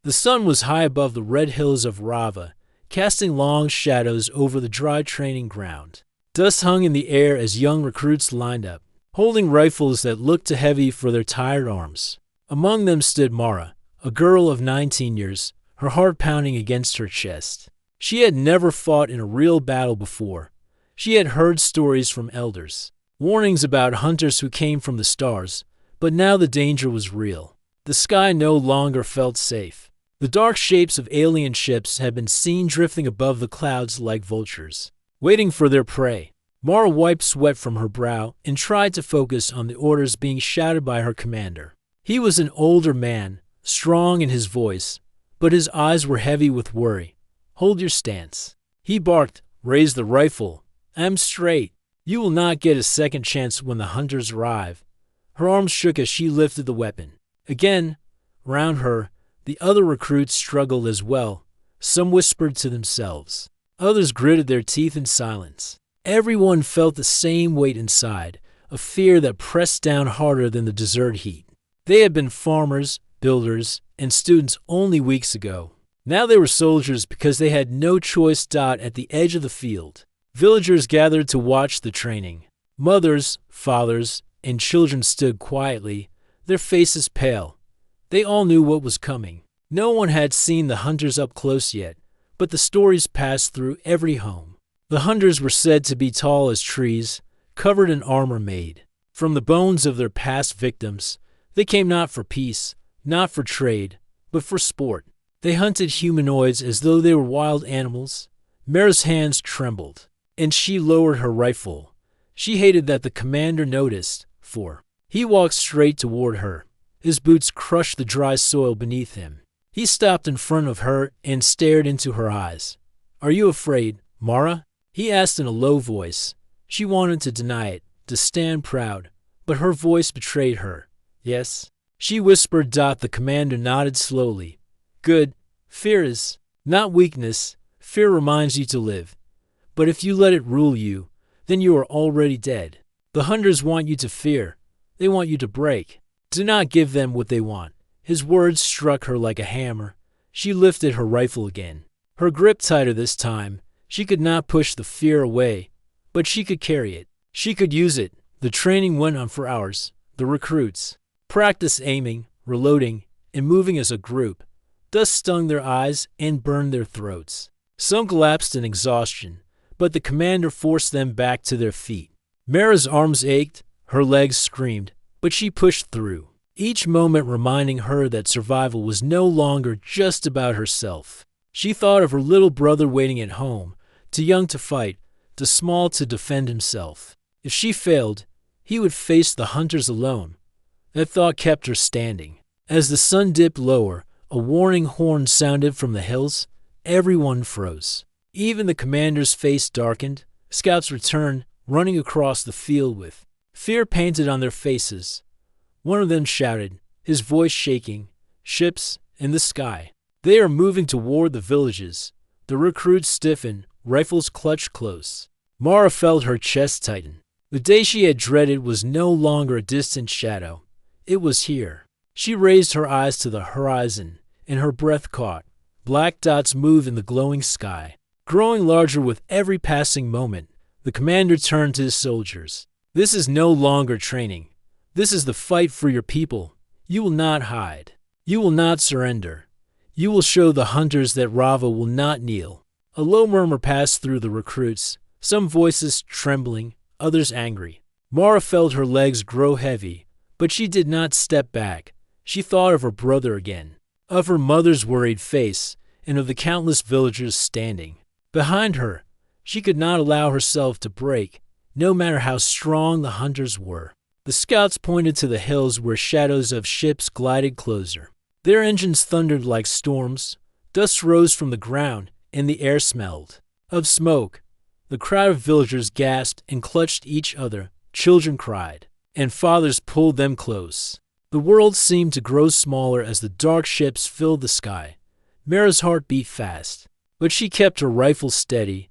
The sun was high above the red hills of Rava, casting long shadows over the dry training ground. Dust hung in the air as young recruits lined up, holding rifles that looked too heavy for their tired arms. Among them stood Mara, a girl of 19 years, her heart pounding against her chest. She had never fought in a real battle before. She had heard stories from elders, warnings about hunters who came from the stars, but now the danger was real. The sky no longer felt safe. The dark shapes of alien ships had been seen drifting above the clouds like vultures, waiting for their prey. Mara wiped sweat from her brow and tried to focus on the orders being shouted by her commander. He was an older man, strong in his voice, but his eyes were heavy with worry. "Hold your stance." He barked, "Raise the rifle. Aim straight. You will not get a second chance when the hunters arrive." Her arms shook as she lifted the weapon. Again, round her, the other recruits struggled as well. Some whispered to themselves. Others gritted their teeth in silence. Everyone felt the same weight inside, a fear that pressed down harder than the desert heat. They had been farmers, builders, and students only weeks ago. Now they were soldiers because they had no choice. At the edge of the field, villagers gathered to watch the training. Mothers, fathers, and children stood quietly, their faces pale. They all knew what was coming. No one had seen the hunters up close yet, but the stories passed through every home. The hunters were said to be tall as trees, covered in armor made from the bones of their past victims. They came not for peace, not for trade, but for sport. They hunted humanoids as though they were wild animals. Mara's hands trembled, and she lowered her rifle. She hated that the commander noticed, for he walked straight toward her. His boots crushed the dry soil beneath him. He stopped in front of her and stared into her eyes. "Are you afraid, Mara?" he asked in a low voice. She wanted to deny it, to stand proud, but her voice betrayed her. "Yes," she whispered. The commander nodded slowly. "Good. Fear is not weakness. Fear reminds you to live. But if you let it rule you, then you are already dead. The hunters want you to fear. They want you to break. Do not give them what they want." His words struck her like a hammer. She lifted her rifle again, her grip tighter this time. She could not push the fear away, but she could carry it. She could use it. The training went on for hours. The recruits practiced aiming, reloading, and moving as a group. Dust stung their eyes and burned their throats. Some collapsed in exhaustion, but the commander forced them back to their feet. Mara's arms ached, her legs screamed, but she pushed through, each moment reminding her that survival was no longer just about herself. She thought of her little brother waiting at home, too young to fight, too small to defend himself. If she failed, he would face the hunters alone. That thought kept her standing. As the sun dipped lower, a warning horn sounded from the hills. Everyone froze. Even the commander's face darkened. Scouts returned, running across the field with fear painted on their faces. One of them shouted, his voice shaking, "Ships in the sky. They are moving toward the villages." The recruits stiffened, rifles clutched close. Mara felt her chest tighten. The day she had dreaded was no longer a distant shadow. It was here. She raised her eyes to the horizon, and her breath caught. Black dots moved in the glowing sky, growing larger with every passing moment. The commander turned to his soldiers. "This is no longer training. This is the fight for your people. You will not hide. You will not surrender. You will show the hunters that Rava will not kneel." A low murmur passed through the recruits, some voices trembling, others angry. Mara felt her legs grow heavy, but she did not step back. She thought of her brother again, of her mother's worried face, and of the countless villagers standing behind her. She could not allow herself to break, no matter how strong the hunters were. The scouts pointed to the hills where shadows of ships glided closer. Their engines thundered like storms. Dust rose from the ground, and the air smelled of smoke. The crowd of villagers gasped and clutched each other. Children cried, and fathers pulled them close. The world seemed to grow smaller as the dark ships filled the sky. Mara's heart beat fast, but she kept her rifle steady.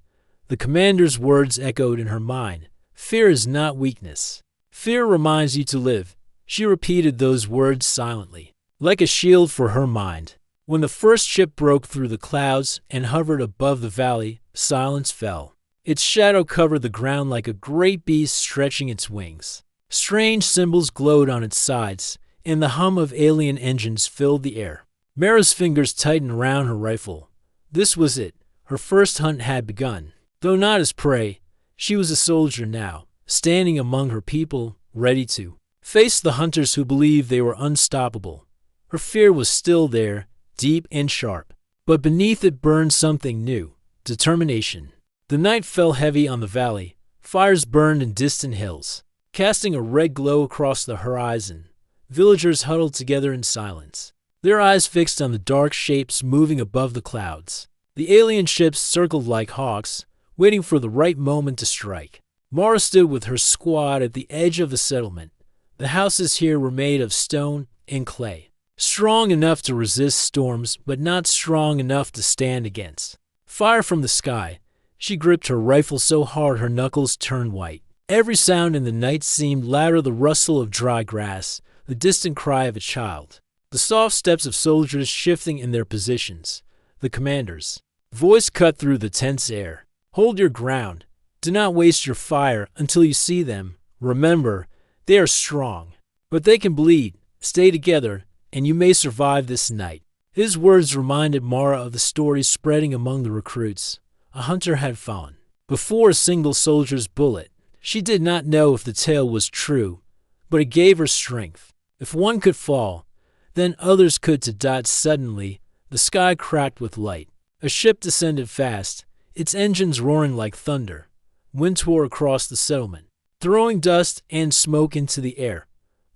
The commander's words echoed in her mind. "Fear is not weakness. Fear reminds you to live." She repeated those words silently, like a shield for her mind. When the first ship broke through the clouds and hovered above the valley, silence fell. Its shadow covered the ground like a great beast stretching its wings. Strange symbols glowed on its sides, and the hum of alien engines filled the air. Mara's fingers tightened around her rifle. This was it. Her first hunt had begun. Though not as prey, she was a soldier now, standing among her people, ready to face the hunters who believed they were unstoppable. Her fear was still there, deep and sharp, but beneath it burned something new: determination. The night fell heavy on the valley. Fires burned in distant hills, casting a red glow across the horizon. Villagers huddled together in silence, their eyes fixed on the dark shapes moving above the clouds. The alien ships circled like hawks, waiting for the right moment to strike. Mara stood with her squad at the edge of the settlement. The houses here were made of stone and clay, strong enough to resist storms, but not strong enough to stand against fire from the sky. She gripped her rifle so hard her knuckles turned white. Every sound in the night seemed louder: the rustle of dry grass, the distant cry of a child, the soft steps of soldiers shifting in their positions. The commander's voice cut through the tense air. "Hold your ground. Do not waste your fire until you see them. Remember, they are strong, but they can bleed. Stay together, and you may survive this night." His words reminded Mara of the stories spreading among the recruits. A hunter had fallen before a single soldier's bullet. She did not know if the tale was true, but it gave her strength. If one could fall, then others could too. Suddenly, the sky cracked with light. A ship descended fast, its engines roaring like thunder. Wind tore across the settlement, throwing dust and smoke into the air.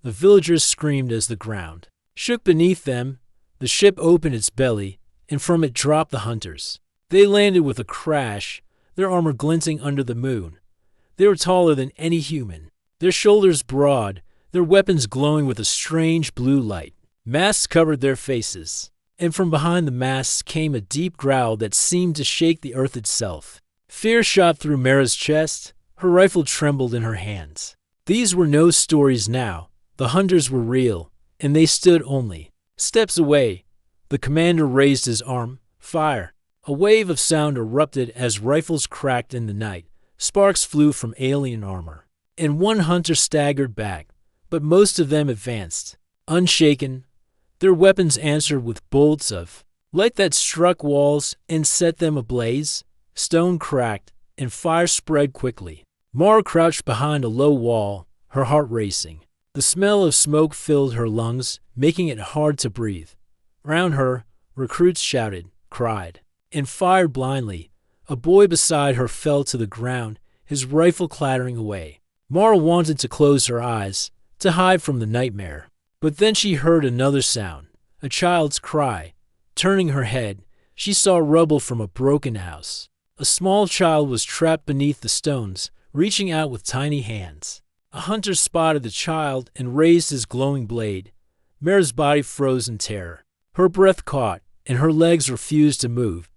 The villagers screamed as the ground shook beneath them. The ship opened its belly, and from it dropped the hunters. They landed with a crash, their armor glinting under the moon. They were taller than any human, their shoulders broad, their weapons glowing with a strange blue light. Masks covered their faces, and from behind the masks came a deep growl that seemed to shake the earth itself. Fear shot through Mara's chest. Her rifle trembled in her hands. These were no stories now. The hunters were real, and they stood only steps away. The commander raised his arm. "Fire!" A wave of sound erupted as rifles cracked in the night. Sparks flew from alien armor, and one hunter staggered back, but most of them advanced, unshaken. Their weapons answered with bolts of light that struck walls and set them ablaze. Stone cracked, and fire spread quickly. Mara crouched behind a low wall, her heart racing. The smell of smoke filled her lungs, making it hard to breathe. Around her, recruits shouted, cried, and fired blindly. A boy beside her fell to the ground, his rifle clattering away. Mara wanted to close her eyes, to hide from the nightmare. But then she heard another sound, a child's cry. Turning her head, she saw rubble from a broken house. A small child was trapped beneath the stones, reaching out with tiny hands. A hunter spotted the child and raised his glowing blade. Mara's body froze in terror. Her breath caught, and her legs refused to move.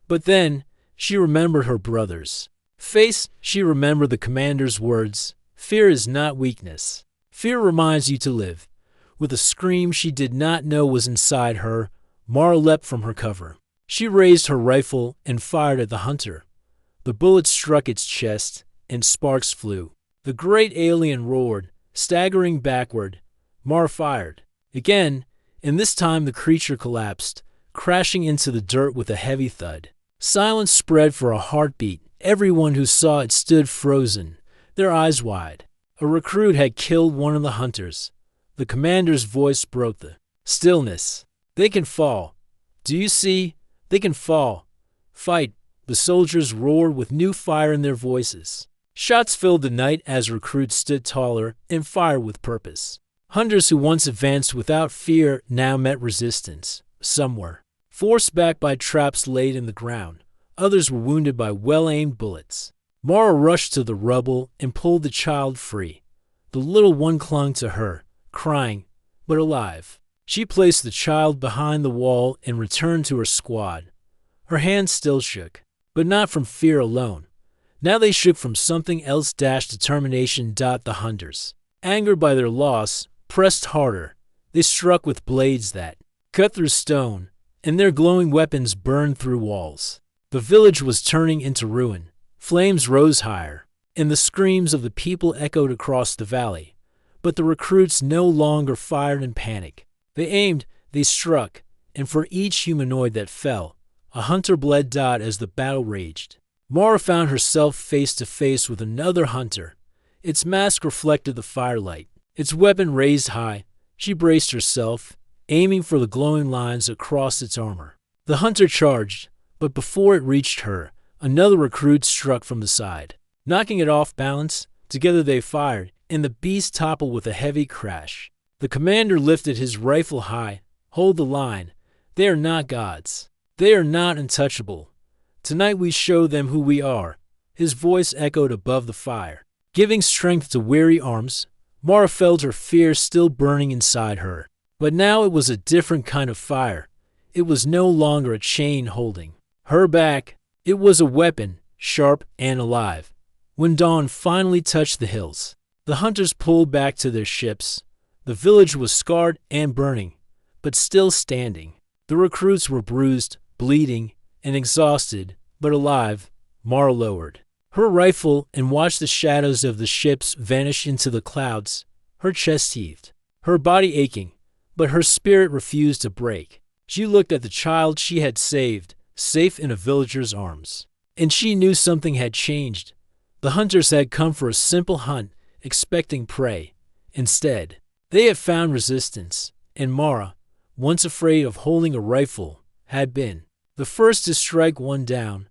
But then, she remembered her brother's face. She remembered the commander's words. "Fear is not weakness. Fear reminds you to live." With a scream she did not know was inside her, Mara leapt from her cover. She raised her rifle and fired at the hunter. The bullet struck its chest, and sparks flew. The great alien roared, staggering backward. Mara fired again, and this time the creature collapsed, crashing into the dirt with a heavy thud. Silence spread for a heartbeat. Everyone who saw it stood frozen, their eyes wide. A recruit had killed one of the hunters. The commander's voice broke the stillness. "They can fall. Do you see? They can fall. Fight!" The soldiers roared with new fire in their voices. Shots filled the night as recruits stood taller and fired with purpose. Hunters who once advanced without fear now met resistance. Some were forced back by traps laid in the ground. Others were wounded by well-aimed bullets. Mara rushed to the rubble and pulled the child free. The little one clung to her, crying, but alive. She placed the child behind the wall and returned to her squad. Her hands still shook, but not from fear alone. Now they shook from something else. Determination. The hunters, angered by their loss, pressed harder. They struck with blades that cut through stone and their glowing weapons burned through walls. The village was turning into ruin. Flames rose higher, and the screams of the people echoed across the valley. But the recruits no longer fired in panic. They aimed, they struck, and for each humanoid that fell, a hunter bled dead as the battle raged. Mara found herself face to face with another hunter. Its mask reflected the firelight, its weapon raised high. She braced herself, aiming for the glowing lines across its armor. The hunter charged, but before it reached her, another recruit struck from the side. Knocking it off balance, together they fired, and the beast toppled with a heavy crash. The commander lifted his rifle high. Hold the line. They are not gods. They are not untouchable. Tonight we show them who we are. His voice echoed above the fire, giving strength to weary arms. Mara felt her fear still burning inside her. But now it was a different kind of fire. It was no longer a chain holding her back. It was a weapon, sharp and alive. When dawn finally touched the hills, the hunters pulled back to their ships. The village was scarred and burning, but still standing. The recruits were bruised, bleeding, and exhausted, but alive. Mara lowered her rifle and watched the shadows of the ships vanish into the clouds. Her chest heaved, her body aching, but her spirit refused to break. She looked at the child she had saved, safe in a villager's arms. And she knew something had changed. The hunters had come for a simple hunt, expecting prey. Instead, they had found resistance, and Mara, once afraid of holding a rifle, had been the first to strike one down.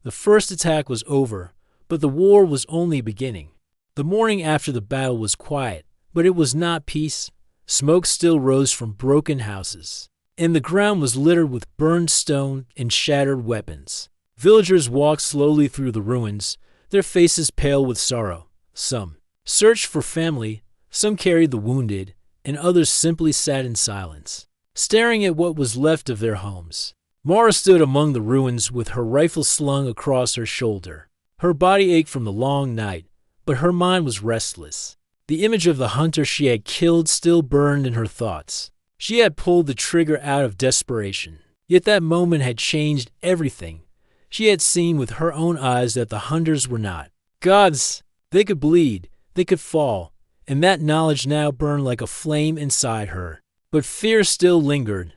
The first attack was over, but the war was only beginning. The morning after the battle was quiet, but it was not peace. Smoke still rose from broken houses, and the ground was littered with burned stone and shattered weapons. Villagers walked slowly through the ruins, their faces pale with sorrow. Some searched for family, some carried the wounded, and others simply sat in silence, staring at what was left of their homes. Mara stood among the ruins with her rifle slung across her shoulder. Her body ached from the long night, but her mind was restless. The image of the hunter she had killed still burned in her thoughts. She had pulled the trigger out of desperation, yet that moment had changed everything. She had seen with her own eyes that the hunters were not gods. They could bleed, they could fall, and that knowledge now burned like a flame inside her. But fear still lingered.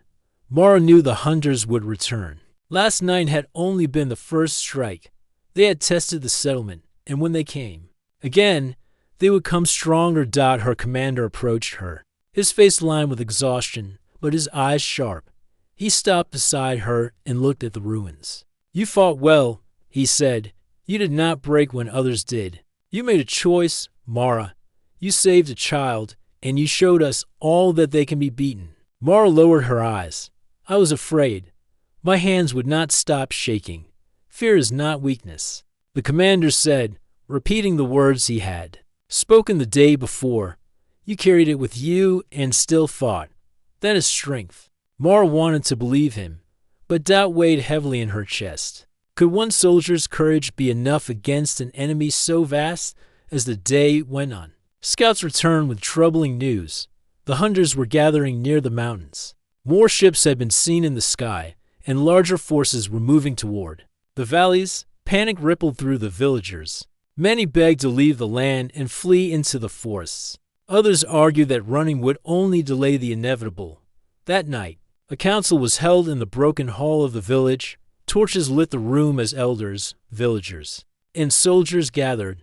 Mara knew the hunters would return. Last night had only been the first strike. They had tested the settlement, and when they came again, they would come stronger. Her commander approached her, his face lined with exhaustion, but his eyes sharp. He stopped beside her and looked at the ruins. You fought well, he said. You did not break when others did. You made a choice, Mara. You saved a child, and you showed us all that they can be beaten. Mara lowered her eyes. I was afraid. My hands would not stop shaking. Fear is not weakness, the commander said, repeating the words he had spoken the day before. You carried it with you and still fought. That is strength. Mara wanted to believe him, but doubt weighed heavily in her chest. Could one soldier's courage be enough against an enemy so vast? As the day went on, scouts returned with troubling news. The hunters were gathering near the mountains. More ships had been seen in the sky, and larger forces were moving toward the valleys. Panic rippled through the villagers. Many begged to leave the land and flee into the forests. Others argued that running would only delay the inevitable. That night, a council was held in the broken hall of the village. Torches lit the room as elders, villagers, and soldiers gathered.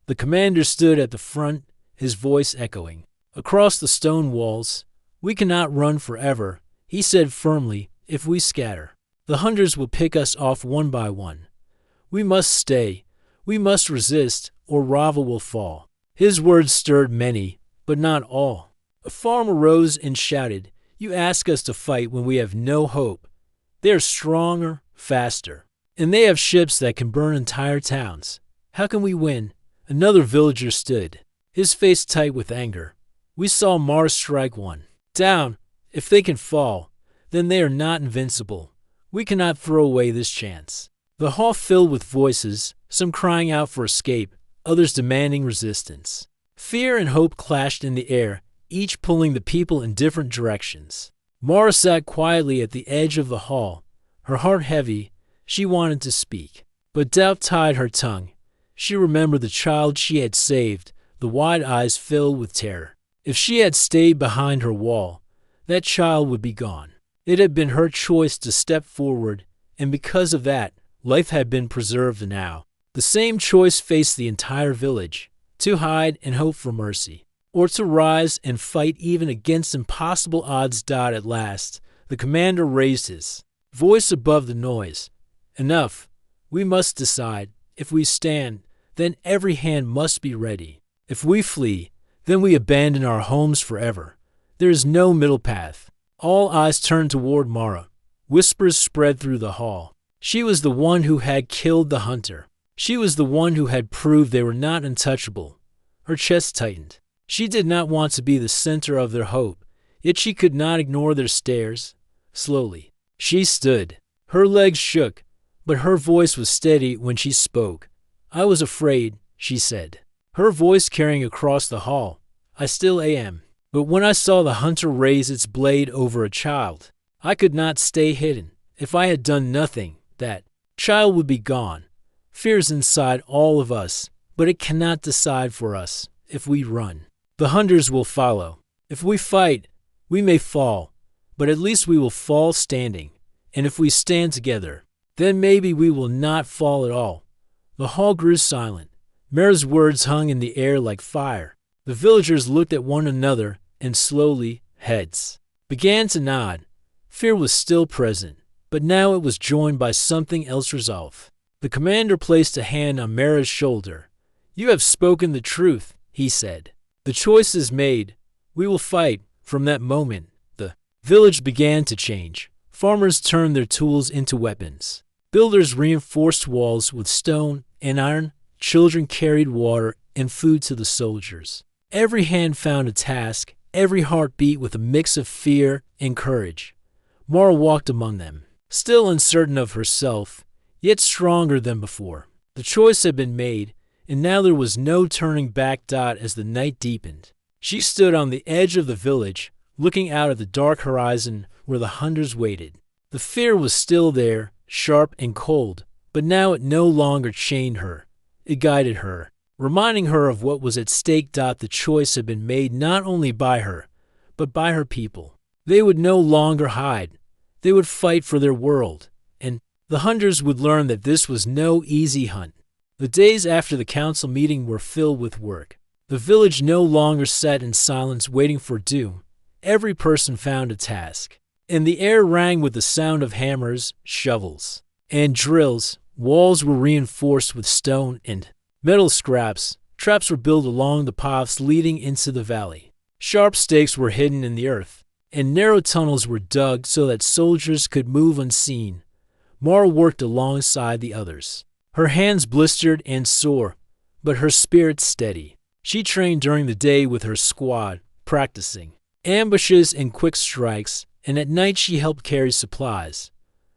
The commander stood at the front, his voice echoing across the stone walls. We cannot run forever, he said firmly. If we scatter, the hunters will pick us off one by one. We must stay. We must resist, or Rava will fall. His words stirred many, but not all. A farmer rose and shouted, You ask us to fight when we have no hope. They are stronger, faster, and they have ships that can burn entire towns. How can we win? Another villager stood, his face tight with anger. We saw Mars strike one down. If they can fall, then they are not invincible. We cannot throw away this chance. The hall filled with voices, some crying out for escape, others demanding resistance. Fear and hope clashed in the air, each pulling the people in different directions. Mara sat quietly at the edge of the hall, her heart heavy. She wanted to speak, but doubt tied her tongue. She remembered the child she had saved, the wide eyes filled with terror. If she had stayed behind her wall, that child would be gone. It had been her choice to step forward, and because of that, life had been preserved now. The same choice faced the entire village, to hide and hope for mercy, or to rise and fight even against impossible odds. At last, the commander raised his voice above the noise. Enough. We must decide. If we stand, then every hand must be ready. If we flee, then we abandon our homes forever. There is no middle path. All eyes turned toward Mara. Whispers spread through the hall. She was the one who had killed the hunter. She was the one who had proved they were not untouchable. Her chest tightened. She did not want to be the center of their hope, yet she could not ignore their stares. Slowly, she stood. Her legs shook, but her voice was steady when she spoke. I was afraid, she said, her voice carrying across the hall. I still am. But when I saw the hunter raise its blade over a child, I could not stay hidden. If I had done nothing, that child would be gone. Fear is inside all of us, but it cannot decide for us. If we run, the hunters will follow. If we fight, we may fall, but at least we will fall standing. And if we stand together, then maybe we will not fall at all. The hall grew silent. Mara's words hung in the air like fire. The villagers looked at one another, and slowly, heads began to nod. Fear was still present, but now it was joined by something else. Resolve. The commander placed a hand on Mara's shoulder. You have spoken the truth, he said. The choice is made. We will fight. From that moment, the village began to change. Farmers turned their tools into weapons. Builders reinforced walls with stone and iron. Children carried water and food to the soldiers. Every hand found a task, every heart beat with a mix of fear and courage. Mara walked among them, still uncertain of herself, yet stronger than before. The choice had been made, and now there was no turning back. As the night deepened, she stood on the edge of the village, looking out at the dark horizon where the hunters waited. The fear was still there, sharp and cold, but now it no longer chained her. It guided her, reminding her of what was at stake. The choice had been made not only by her, but by her people. They would no longer hide. They would fight for their world, and the hunters would learn that this was no easy hunt. The days after the council meeting were filled with work. The village no longer sat in silence waiting for doom. Every person found a task, and the air rang with the sound of hammers, shovels, and drills. Walls were reinforced with stone and metal scraps. Traps were built along the paths leading into the valley. Sharp stakes were hidden in the earth, and narrow tunnels were dug so that soldiers could move unseen. Mara worked alongside the others. Her hands blistered and sore, but her spirit steady. She trained during the day with her squad, practicing ambushes and quick strikes, and at night she helped carry supplies.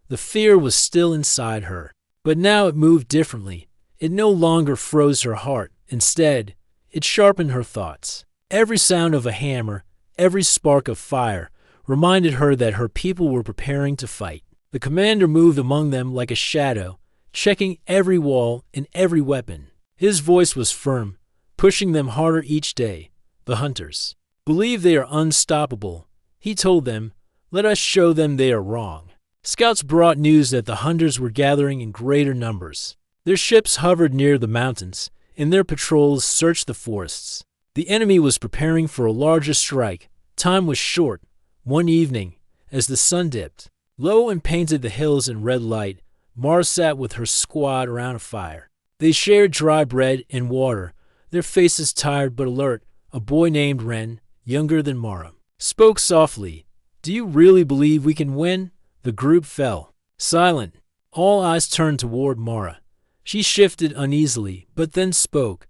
The fear was still inside her, but now it moved differently. It no longer froze her heart. Instead, it sharpened her thoughts. Every sound of a hammer, every spark of fire, reminded her that her people were preparing to fight. The commander moved among them like a shadow, checking every wall and every weapon. His voice was firm, pushing them harder each day. The hunters believe they are unstoppable. He told them, let us show them they are wrong. Scouts brought news that the hunters were gathering in greater numbers. Their ships hovered near the mountains, and their patrols searched the forests. The enemy was preparing for a larger strike. Time was short. One evening, as the sun dipped low and painted the hills in red light, Mara sat with her squad around a fire. They shared dry bread and water, their faces tired but alert. A boy named Ren, younger than Mara, spoke softly. Do you really believe we can win? The group fell silent. All eyes turned toward Mara. She shifted uneasily, but then spoke.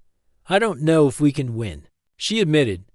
I don't know if we can win, she admitted,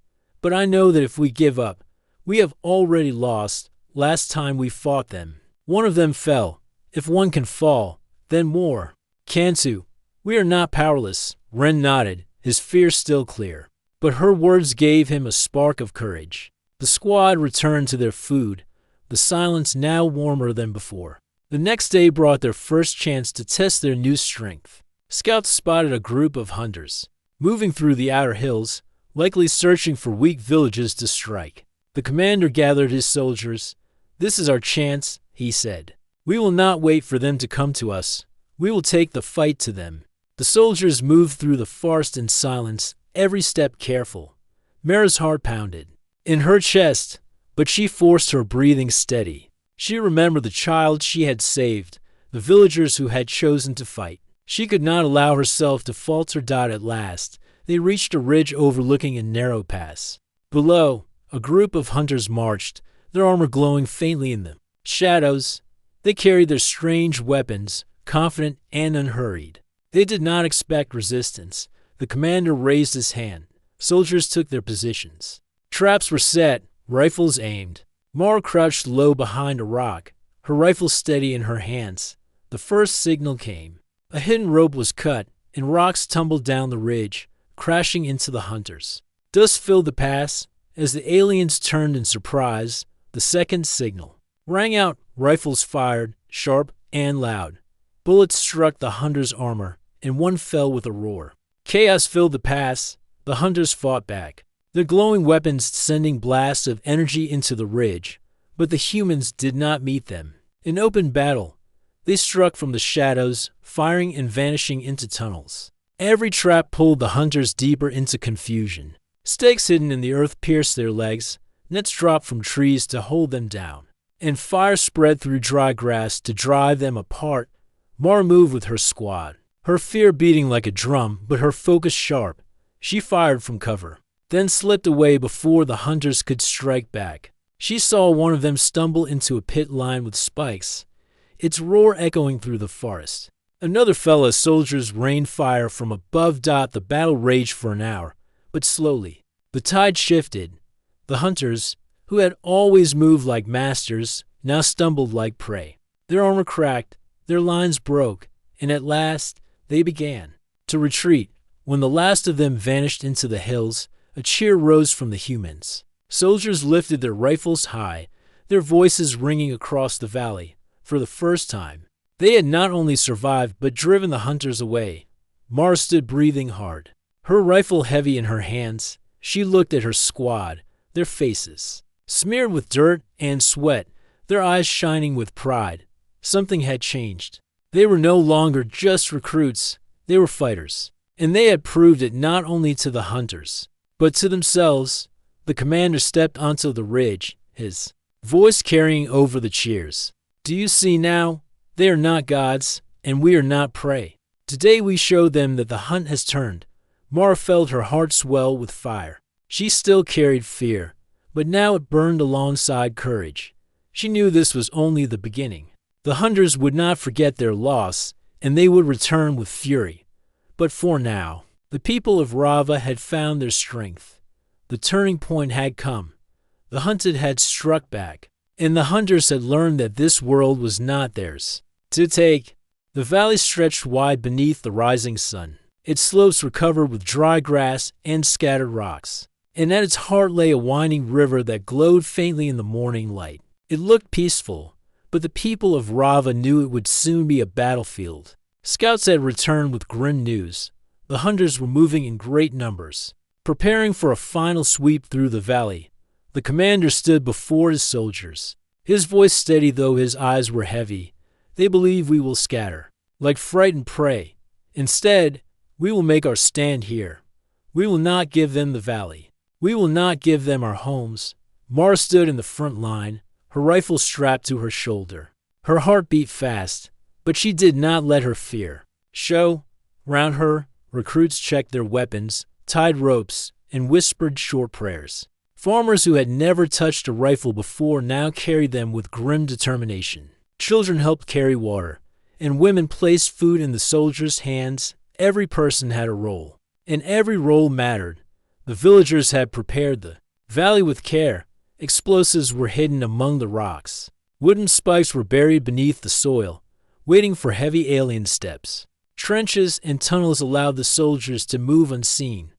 but I know that if we give up, we have already lost. Last time we fought them, one of them fell. If one can fall, then more. Cantu, we are not powerless. Ren nodded, his fear still clear, but her words gave him a spark of courage. The squad returned to their food. the silence now warmer than before. The next day brought their first chance to test their new strength. Scouts spotted a group of hunters moving through the outer hills, likely searching for weak villages to strike. The commander gathered his soldiers. "This is our chance," he said. "We will not wait for them to come to us. We will take the fight to them." The soldiers moved through the forest in silence, every step careful. Mara's heart pounded in her chest, but she forced her breathing steady. She remembered the child she had saved, the villagers who had chosen to fight. She could not allow herself to falter. At last, they reached a ridge overlooking a narrow pass. Below, a group of hunters marched, their armor glowing faintly in the shadows. They carried their strange weapons, confident and unhurried. They did not expect resistance. The commander raised his hand. Soldiers took their positions. Traps were set, rifles aimed. Mara crouched low behind a rock, her rifle steady in her hands. The first signal came. A hidden rope was cut, and rocks tumbled down the ridge, crashing into the hunters. Dust filled the pass. As the aliens turned in surprise, the second signal rang out. Rifles fired, sharp and loud. Bullets struck the hunters' armor, and one fell with a roar. Chaos filled the pass. The hunters fought back, their glowing weapons sending blasts of energy into the ridge, but the humans did not meet them. In open battle, they struck from the shadows, firing and vanishing into tunnels. Every trap pulled the hunters deeper into confusion. Stakes hidden in the earth pierced their legs, nets dropped from trees to hold them down, and fire spread through dry grass to drive them apart. Mara moved with her squad, her fear beating like a drum, but her focus sharp. She fired from cover, then slipped away before the hunters could strike back. She saw one of them stumble into a pit lined with spikes, its roar echoing through the forest. Another fell as soldiers rained fire from above. The battle raged for an hour, but slowly. The tide shifted. The hunters, who had always moved like masters, now stumbled like prey. Their armor cracked, their lines broke, and at last they began to retreat. When the last of them vanished into the hills, a cheer rose from the humans. Soldiers lifted their rifles high, their voices ringing across the valley. For the first time, they had not only survived but driven the hunters away. Mara stood breathing hard, her rifle heavy in her hands. She looked at her squad, their faces smeared with dirt and sweat, their eyes shining with pride. Something had changed. They were no longer just recruits, they were fighters. And they had proved it not only to the hunters, but to themselves. The commander stepped onto the ridge, his voice carrying over the cheers. "Do you see now? They are not gods, and we are not prey. Today we show them that the hunt has turned." Mara felt her heart swell with fire. She still carried fear, but now it burned alongside courage. She knew this was only the beginning. The hunters would not forget their loss, and they would return with fury. But for now, the people of Rava had found their strength. The turning point had come. The hunted had struck back, and the hunters had learned that this world was not theirs to take. The valley stretched wide beneath the rising sun. Its slopes were covered with dry grass and scattered rocks, and at its heart lay a winding river that glowed faintly in the morning light. It looked peaceful, but the people of Rava knew it would soon be a battlefield. Scouts had returned with grim news. The hunters were moving in great numbers, preparing for a final sweep through the valley. The commander stood before his soldiers, his voice steady though his eyes were heavy. "They believe we will scatter, like frightened prey. Instead, we will make our stand here. We will not give them the valley. We will not give them our homes." Mara stood in the front line, her rifle strapped to her shoulder. Her heart beat fast, but she did not let her fear show. Round her, recruits checked their weapons, tied ropes, and whispered short prayers. Farmers who had never touched a rifle before now carried them with grim determination. Children helped carry water, and women placed food in the soldiers' hands. Every person had a role, and every role mattered. The villagers had prepared the valley with care. Explosives were hidden among the rocks. Wooden spikes were buried beneath the soil, waiting for heavy alien steps. Trenches and tunnels allowed the soldiers to move unseen.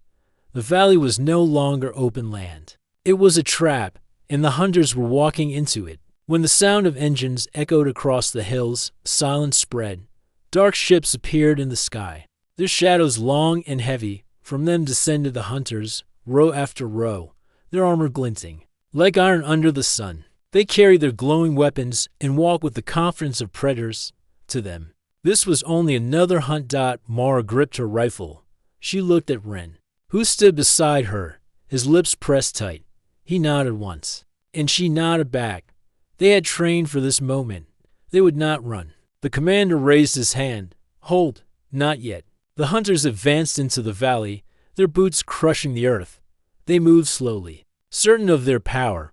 The valley was no longer open land. It was a trap, and the hunters were walking into it. When the sound of engines echoed across the hills, silence spread. Dark ships appeared in the sky, their shadows long and heavy. From them descended the hunters, row after row, their armor glinting like iron under the sun. They carried their glowing weapons and walked with the confidence of predators. To them, this was only another hunt. Mara gripped her rifle. She looked at Ren, who stood beside her, his lips pressed tight. He nodded once, and she nodded back. They had trained for this moment. They would not run. The commander raised his hand. Hold, not yet. The hunters advanced into the valley, their boots crushing the earth. They moved slowly, certain of their power.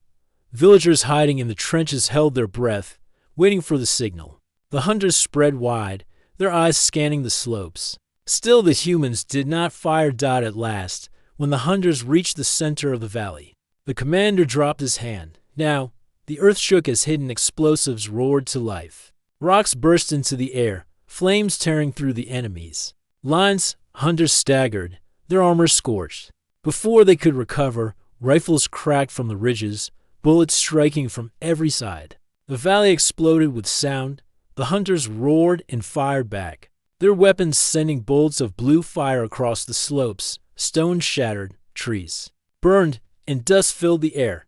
Villagers hiding in the trenches held their breath, waiting for the signal. The hunters spread wide, their eyes scanning the slopes. Still the humans did not fire. At last, when the hunters reached the center of the valley, the commander dropped his hand. Now, the earth shook as hidden explosives roared to life. Rocks burst into the air, flames tearing through the enemies. Lines, hunters staggered, their armor scorched. Before they could recover, rifles cracked from the ridges, bullets striking from every side. The valley exploded with sound. The hunters roared and fired back, their weapons sending bolts of blue fire across the slopes. Stones shattered, trees burned, and dust filled the air.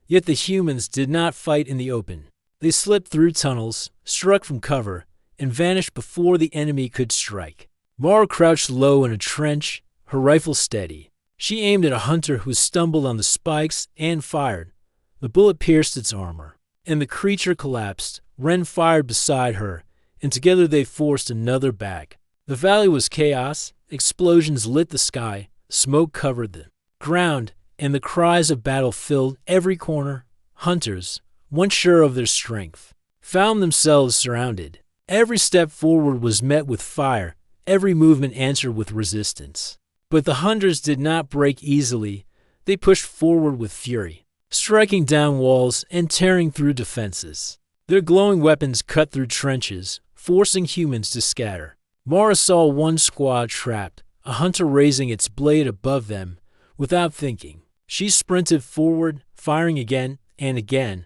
Yet the humans did not fight in the open. They slipped through tunnels, struck from cover, and vanished before the enemy could strike. Mara crouched low in a trench, her rifle steady. She aimed at a hunter who stumbled on the spikes and fired. The bullet pierced its armor, and the creature collapsed. Ren fired beside her, and together they forced another back. The valley was chaos. Explosions lit the sky, smoke covered the ground, and the cries of battle filled every corner. Hunters, once sure of their strength, found themselves surrounded. Every step forward was met with fire, every movement answered with resistance. But the hunters did not break easily. They pushed forward with fury, striking down walls and tearing through defenses. Their glowing weapons cut through trenches, forcing humans to scatter. Mara saw one squad trapped, a hunter raising its blade above them. Without thinking, she sprinted forward, firing again and again.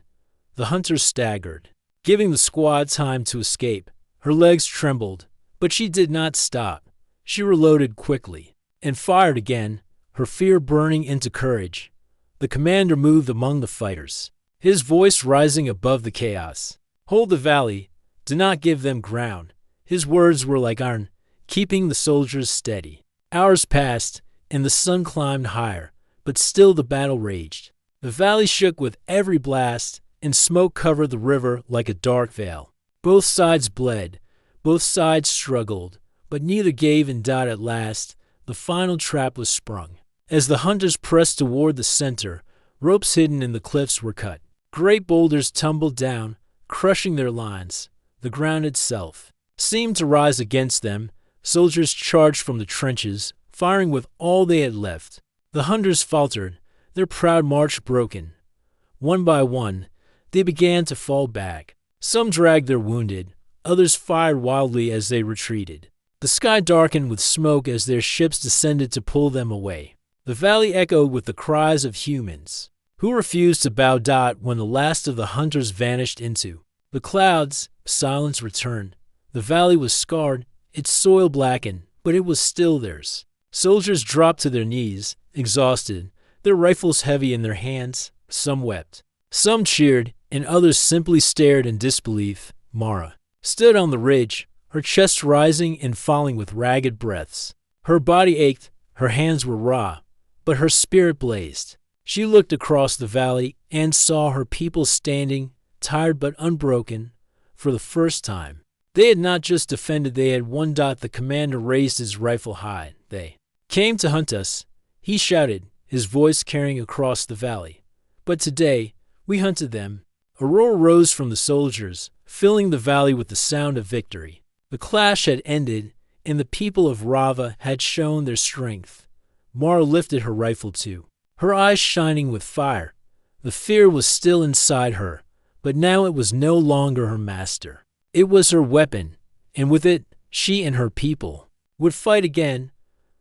The hunters staggered, giving the squad time to escape. Her legs trembled, but she did not stop. She reloaded quickly and fired again, her fear burning into courage. The commander moved among the fighters, his voice rising above the chaos. Hold the valley, do not give them ground. His words were like iron, keeping the soldiers steady. Hours passed, and the sun climbed higher, but still the battle raged. The valley shook with every blast, and smoke covered the river like a dark veil. Both sides bled, both sides struggled, but neither gave in. At last, the final trap was sprung. As the hunters pressed toward the center, ropes hidden in the cliffs were cut. Great boulders tumbled down, crushing their lines. The ground itself seemed to rise against them. Soldiers charged from the trenches, firing with all they had left. The hunters faltered, their proud march broken. One by one, they began to fall back. Some dragged their wounded, others fired wildly as they retreated. The sky darkened with smoke as their ships descended to pull them away. The valley echoed with the cries of humans, who refused to bow. When the last of the hunters vanished into the clouds, silence returned. The valley was scarred, its soil blackened, but it was still theirs. Soldiers dropped to their knees, exhausted, their rifles heavy in their hands. Some wept, some cheered, and others simply stared in disbelief. Mara stood on the ridge, her chest rising and falling with ragged breaths. Her body ached, her hands were raw, but her spirit blazed. She looked across the valley and saw her people standing, tired but unbroken, for the first time. They had not just defended, they had won. The commander raised his rifle high. They came to hunt us, he shouted, his voice carrying across the valley. But today, we hunted them. A roar rose from the soldiers, filling the valley with the sound of victory. The clash had ended, and the people of Rava had shown their strength. Mara lifted her rifle too, her eyes shining with fire. The fear was still inside her, but now it was no longer her master. It was her weapon, and with it, she and her people would fight again.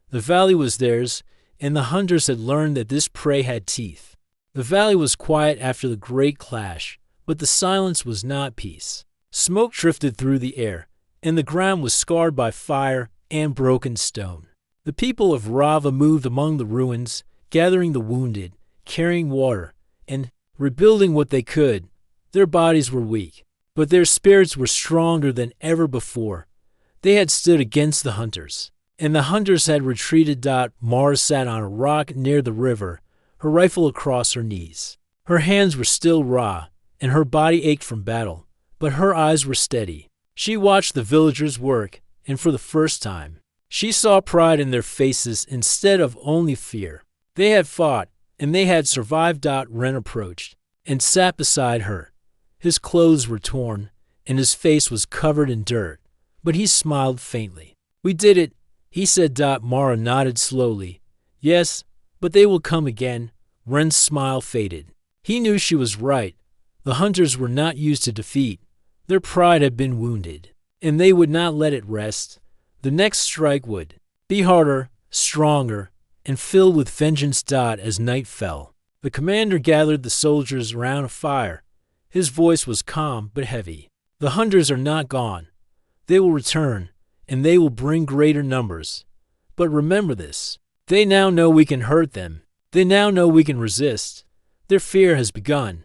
The valley was theirs, and the hunters had learned that this prey had teeth. The valley was quiet after the great clash, But the silence was not peace. Smoke drifted through the air, and the ground was scarred by fire and broken stone. The people of Rava moved among the ruins, gathering the wounded, carrying water, and rebuilding what they could. Their bodies were weak, but their spirits were stronger than ever before. They had stood against the hunters, and the hunters had retreated. Mara sat on a rock near the river, her rifle across her knees. Her hands were still raw, and her body ached from battle, but her eyes were steady. She watched the villagers work, and for the first time, she saw pride in their faces instead of only fear. They had fought, and they had survived. Ren approached and sat beside her. His clothes were torn, and his face was covered in dirt, but he smiled faintly. "We did it," he said. Mara nodded slowly. "Yes, but they will come again." Ren's smile faded. He knew she was right. The hunters were not used to defeat. Their pride had been wounded, and they would not let it rest. The next strike would be harder, stronger, and filled with vengeance. As night fell, the commander gathered the soldiers around a fire. His voice was calm but heavy. "The hunters are not gone. They will return, and they will bring greater numbers. But remember this. They now know we can hurt them. They now know we can resist. Their fear has begun."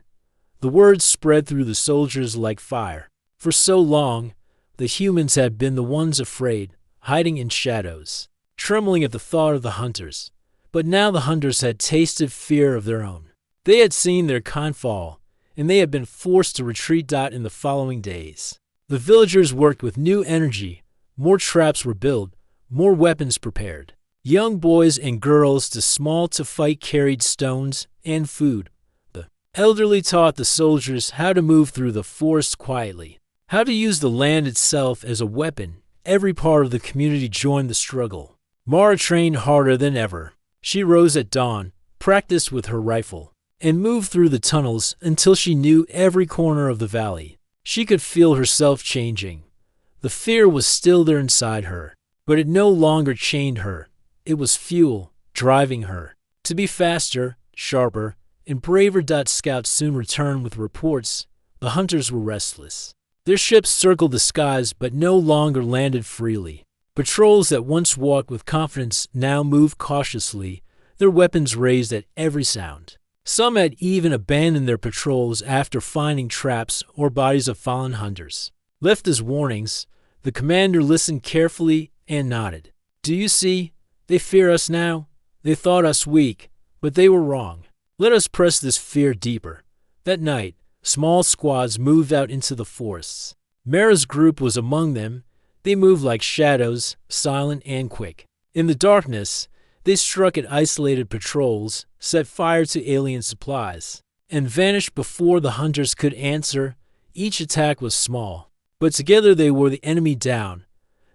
The words spread through the soldiers like fire. For so long, the humans had been the ones afraid, hiding in shadows, trembling at the thought of the hunters. But now the hunters had tasted fear of their own. They had seen their kind fall, and they had been forced to retreat. In the following days, the villagers worked with new energy. More traps were built, more weapons prepared. Young boys and girls too small to fight carried stones and food. The elderly taught the soldiers how to move through the forest quietly, how to use the land itself as a weapon. Every part of the community joined the struggle. Mara trained harder than ever. She rose at dawn, practiced with her rifle, and moved through the tunnels until she knew every corner of the valley. She could feel herself changing. The fear was still there inside her, but it no longer chained her. It was fuel, driving her to be faster, sharper, and braver. Scouts soon returned with reports. The hunters were restless. Their ships circled the skies but no longer landed freely. Patrols that once walked with confidence now moved cautiously, their weapons raised at every sound. Some had even abandoned their patrols after finding traps or bodies of fallen hunters. Left as warnings, the commander listened carefully and nodded. "Do you see? They fear us now. They thought us weak, but they were wrong. Let us press this fear deeper." That night, small squads moved out into the forests. Mara's group was among them. They moved like shadows, silent and quick. In the darkness, they struck at isolated patrols, set fire to alien supplies, and vanished before the hunters could answer. Each attack was small, but together they wore the enemy down.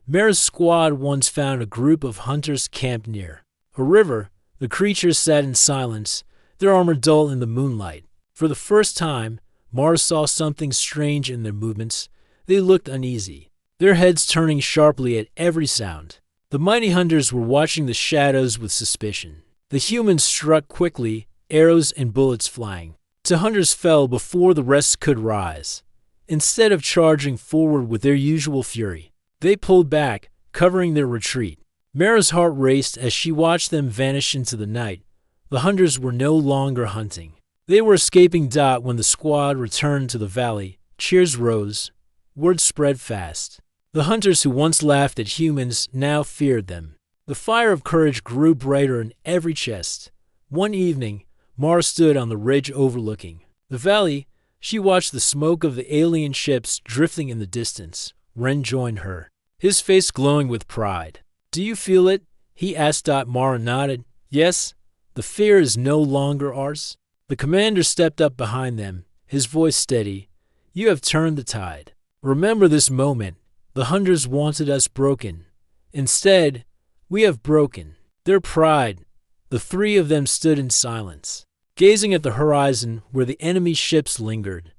Mara's squad once found a group of hunters camped near a river. The creatures sat in silence, their armor dull in the moonlight. For the first time, Mara saw something strange in their movements. They looked uneasy, their heads turning sharply at every sound. The mighty hunters were watching the shadows with suspicion. The humans struck quickly, arrows and bullets flying. The hunters fell before the rest could rise. Instead of charging forward with their usual fury, they pulled back, covering their retreat. Mara's heart raced as she watched them vanish into the night. The hunters were no longer hunting. They were escaping. When the squad returned to the valley, cheers rose. Word spread fast. The hunters who once laughed at humans now feared them. The fire of courage grew brighter in every chest. One evening, Mara stood on the ridge overlooking the valley. She watched the smoke of the alien ships drifting in the distance. Ren joined her, his face glowing with pride. "Do you feel it?" he asked. Mara nodded. "Yes, the fear is no longer ours." The commander stepped up behind them, his voice steady. "You have turned the tide. Remember this moment. The hunters wanted us broken. Instead, we have broken their pride." The three of them stood in silence, gazing at the horizon where the enemy ships lingered.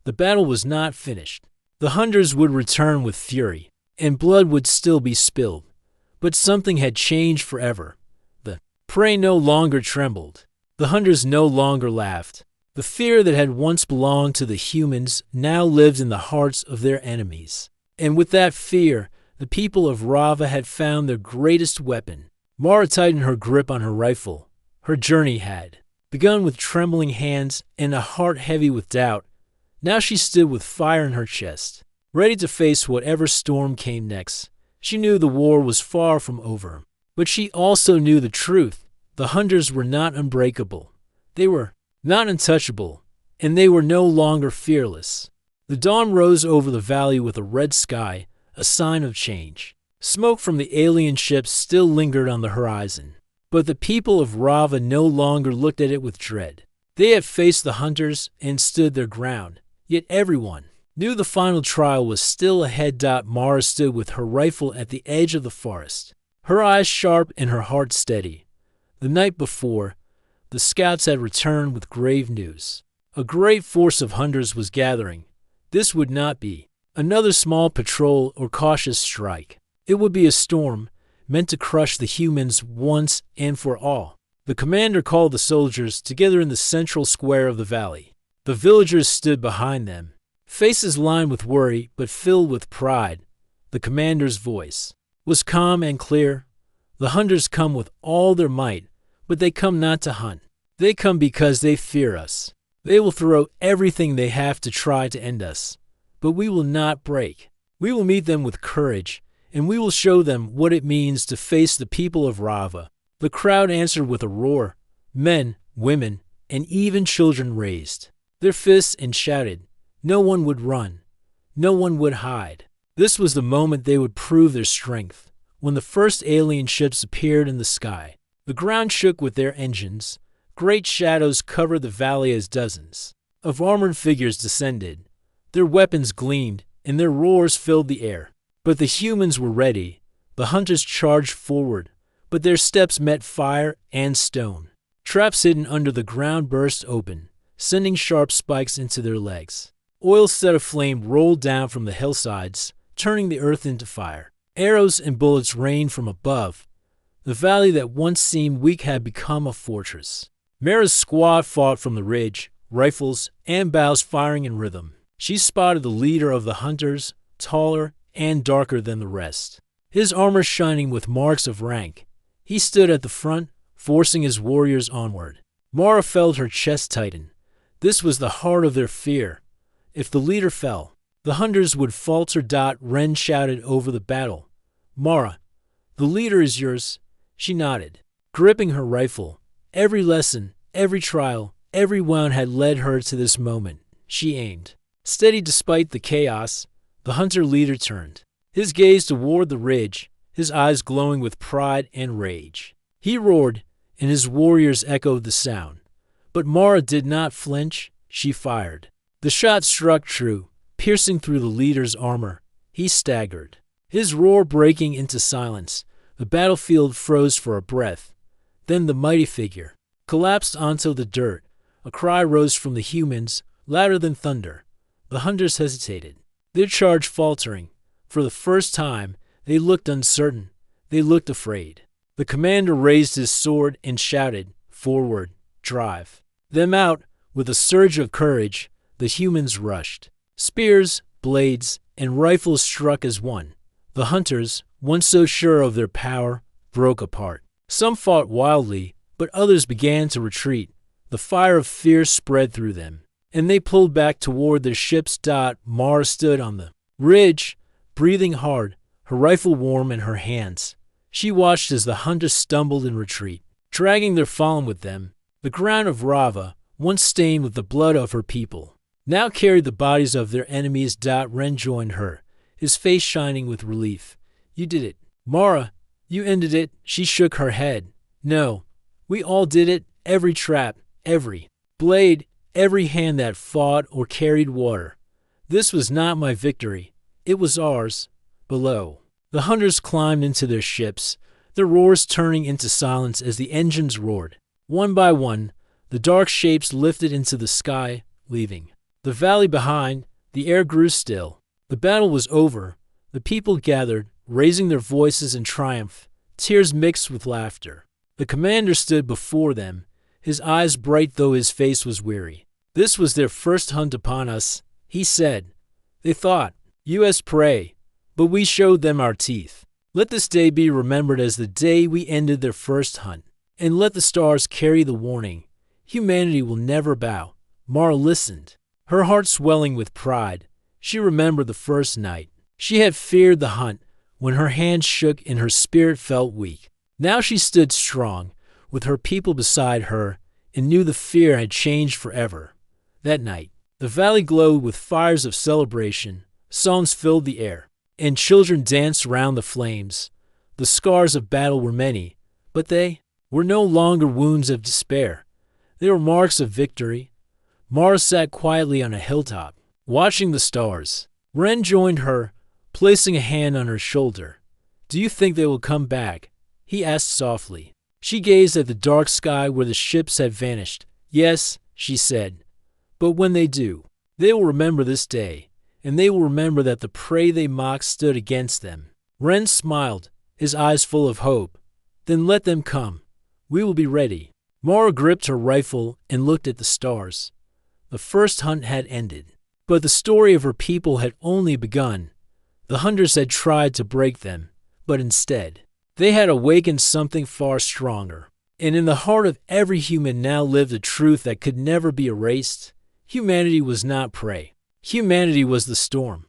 The battle was not finished. The hunters would return with fury, and blood would still be spilled. But something had changed forever. The prey no longer trembled. The hunters no longer laughed. The fear that had once belonged to the humans now lived in the hearts of their enemies. And with that fear, the people of Rava had found their greatest weapon. Mara tightened her grip on her rifle. Her journey had begun with trembling hands and a heart heavy with doubt. Now she stood with fire in her chest, ready to face whatever storm came next. She knew the war was far from over, but she also knew the truth. The hunters were not unbreakable. They were not untouchable, and they were no longer fearless. The dawn rose over the valley with a red sky, a sign of change. Smoke from the alien ships still lingered on the horizon, but the people of Rava no longer looked at it with dread. They had faced the hunters and stood their ground, yet everyone knew the final trial was still ahead. Mara stood with her rifle at the edge of the forest, her eyes sharp and her heart steady. The night before, the scouts had returned with grave news. A great force of hunters was gathering. This would not be another small patrol or cautious strike. It would be a storm meant to crush the humans once and for all. The commander called the soldiers together in the central square of the valley. The villagers stood behind them, faces lined with worry but filled with pride. The commander's voice was calm and clear. The hunters come with all their might, but they come not to hunt. They come because they fear us. They will throw everything they have to try to end us, but we will not break. We will meet them with courage, and we will show them what it means to face the people of Rava. The crowd answered with a roar. Men, women, and even children raised their fists and shouted. No one would run. No one would hide. This was the moment they would prove their strength. When the first alien ships appeared in the sky, the ground shook with their engines. Great shadows covered the valley as dozens of armored figures descended. Their weapons gleamed, and their roars filled the air. But the humans were ready. The hunters charged forward, but their steps met fire and stone. Traps hidden under the ground burst open, sending sharp spikes into their legs. Oil set aflame rolled down from the hillsides, turning the earth into fire. Arrows and bullets rained from above. The valley that once seemed weak had become a fortress. Mara's squad fought from the ridge, rifles and bows firing in rhythm. She spotted the leader of the hunters, taller and darker than the rest, his armor shining with marks of rank. He stood at the front, forcing his warriors onward. Mara felt her chest tighten. This was the heart of their fear. If the leader fell, the hunters would falter. Ren shouted over the battle. Mara, the leader is yours. She nodded, gripping her rifle. Every lesson, every trial, every wound had led her to this moment. She aimed. Steady despite the chaos, the hunter leader turned, his gaze toward the ridge, his eyes glowing with pride and rage. He roared, and his warriors echoed the sound. But Mara did not flinch. She fired. The shot struck true, piercing through the leader's armor. He staggered, his roar breaking into silence. The battlefield froze for a breath. Then the mighty figure collapsed onto the dirt. A cry rose from the humans, louder than thunder. The hunters hesitated, their charge faltering. For the first time, they looked uncertain. They looked afraid. The commander raised his sword and shouted, "Forward, drive them out." With a surge of courage, the humans rushed. Spears, blades, and rifles struck as one. The hunters, once so sure of their power, broke apart. Some fought wildly, but others began to retreat. The fire of fear spread through them, and they pulled back toward their ships. Mara stood on the ridge, breathing hard, her rifle warm in her hands. She watched as the hunters stumbled in retreat, dragging their fallen with them. The ground of Rava, once stained with the blood of her people, now carried the bodies of their enemies. Ren joined her, his face shining with relief. You did it, Mara. You ended it. She shook her head. No, we all did it. Every trap, every blade, every hand that fought or carried water. This was not my victory. It was ours. Below, the hunters climbed into their ships, their roars turning into silence as the engines roared. One by one, the dark shapes lifted into the sky, leaving the valley behind. The air grew still. The battle was over. The people gathered, raising their voices in triumph, tears mixed with laughter. The commander stood before them, his eyes bright though his face was weary. This was their first hunt upon us, he said. They thought, "U.S. prey," but we showed them our teeth. Let this day be remembered as the day we ended their first hunt, and let the stars carry the warning. Humanity will never bow. Mara listened, her heart swelling with pride. She remembered the first night. She had feared the hunt when her hands shook and her spirit felt weak. Now she stood strong, with her people beside her, and knew the fear had changed forever. That night, the valley glowed with fires of celebration. Songs filled the air, and children danced around the flames. The scars of battle were many, but they were no longer wounds of despair. They were marks of victory. Mara sat quietly on a hilltop, watching the stars. Ren joined her, placing a hand on her shoulder. "Do you think they will come back?" he asked softly. She gazed at the dark sky where the ships had vanished. "Yes," she said. "But when they do, they will remember this day, and they will remember that the prey they mocked stood against them." Ren smiled, his eyes full of hope. "Then let them come. We will be ready." Mara gripped her rifle and looked at the stars. The first hunt had ended, but the story of her people had only begun. The hunters had tried to break them, but instead, they had awakened something far stronger. And in the heart of every human now lived a truth that could never be erased. Humanity was not prey. Humanity was the storm.